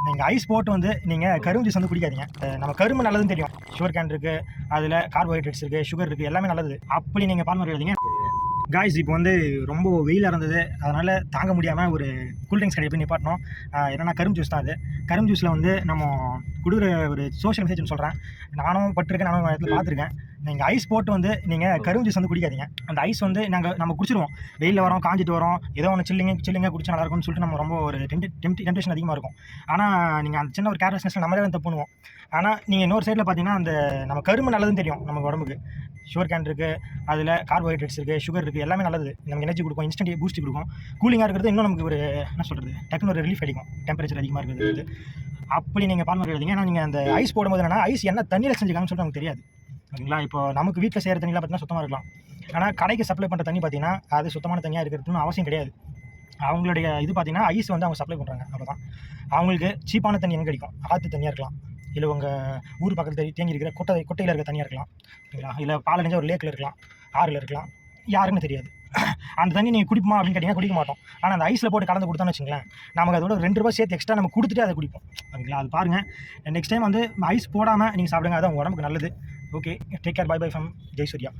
நீங்கள் ஐஸ் போட்டு வந்து நீங்கள் கரும்பு ஜூஸ் வந்து குடிக்காதீங்க. நம்ம கரும்பு நல்லதுன்னு தெரியும். சுகர் கேன் இருக்குது, அதில் கார்போஹைட்ரேட்ஸ் இருக்குது, சுகர் இருக்குது, எல்லாமே நல்லது. அப்படி நீங்கள் பால் மாதிரி எழுதிங்க. காய்ஸ் இப்போ வந்து ரொம்ப வெயிலாக இருந்தது, அதனால் தாங்க முடியாமல் ஒரு கூல்ட்ரிங்க்ஸ் கடையை போய் நிப்பாட்டினோம். என்னென்னா கரும்பு ஜூஸ் தான் அது. கரும்பு ஜூஸில் வந்து நம்ம கொடுக்குற ஒரு சோஷியல் மெசேஜ்னு சொல்கிறேன். நானும் பட்டிருக்கேன், நானும் இடத்துல பார்த்துருக்கேன். நீங்கள் ஐஸ் போட்டு வந்து நீங்கள் கரும்பு ஜூஸ் வந்து குடிக்காதீங்க. அந்த ஐஸ் வந்து நம்ம குடிச்சிடுவோம். வெயிலில் வரோம், காஞ்சிட்டு வரோம், ஏதோ ஒன்று சில்லிங்க குடிச்சா நல்லா இருக்கும்னு சொல்லிட்டு நம்ம ரொம்ப ஒரு டெம்டேஷன் அதிகமாக இருக்கும். ஆனால் நீங்கள் அந்த சின்ன ஒரு கேர்லெஸ்னஸில் நம்மளே வந்து தப்பு பண்ணுவோம். ஆனால் நீங்கள் இன்னொரு சைடில் பார்த்தீங்கன்னா அந்த நம்ம கரும்பு நல்லதுன்னு தெரியும் நமக்கு உடம்புக்கு. சுகர் கேன் இருக்குது, அதில் கார்போஹைட்ரேட்ஸ் இருக்குது, சுகர் இருக்குது, எல்லாமே நல்லது. நமக்கு எனர்ஜி கொடுக்கும், இன்ஸ்டன்ட் பூஸ்ட் கொடுக்கும். கூலிங்காக இருக்கிறது இன்னும் நமக்கு ஒரு என்ன சொல்கிறது, டக்குனு ஒரு ரிலீஃப் அடிக்கும் டெம்பரேச்சர் அதிகமாக இருக்கிறது. அப்படி நீங்கள் பால் மாதிரி எழுதிங்க. ஆனால் நீங்கள் அந்த ஐஸ் போடும்போது என்னன்னா ஐஸ் என்ன தண்ணியில் செஞ்சுக்காங்கன்னு சொல்லிட்டு நமக்கு தெரியாது. ஓகேங்களா? இப்போ நமக்கு வீட்டில் செய்கிற தண்ணியில் பார்த்தீங்கன்னா சுத்தமாக இருக்கலாம். ஆனால் கடைக்கு சப்ளை பண்ணுற தண்ணி பார்த்தீங்கன்னா அது சுத்தமான தண்ணியாக இருக்கிறதுன்னு அவசியம் கிடையாது. அவங்களுடைய இது பார்த்தீங்கன்னா ஐஸ் வந்து அவங்க சப்ளை பண்ணுறாங்க, அவ்வளோதான். அவங்களுக்கு சீப்பான தண்ணி எங்கே கிடைக்கும்? ஆற்று தண்ணியாக இருக்கலாம், இல்லை உங்கள் ஊர் பக்கத்தில் தேங்கி இருக்கிற கொட்டையில் இருக்கிற தண்ணியாக இருக்கலாம், ஓகேங்களா? இல்லை பாலடைஞ்ச ஒரு லேக்கில் இருக்கலாம், ஆறில் இருக்கலாம், யாருன்னு தெரியாது. அந்த தண்ணி நீங்கள் குடிப்போமா அப்படின்னு கேட்டிங்கன்னா குடிக்க மாட்டோம். ஆனால் அந்த ஐஸில் போட்டு கலந்து கொடுத்தோன்னு வச்சுங்களேன், நமக்கு அதோட 2 ரூபா சேர்த்து எக்ஸ்ட்ரா நம்ம கொடுத்துட்டு அதை குடிப்போம், ஓகேங்களா? அது பாருங்கள். நெக்ஸ்ட் டைம் வந்து ஐஸ் போடாமல் நீங்கள் சாப்பிடுங்க, அது உங்கள் உடம்புக்கு நல்லது. Okay, take care, bye bye from Jayasuriya.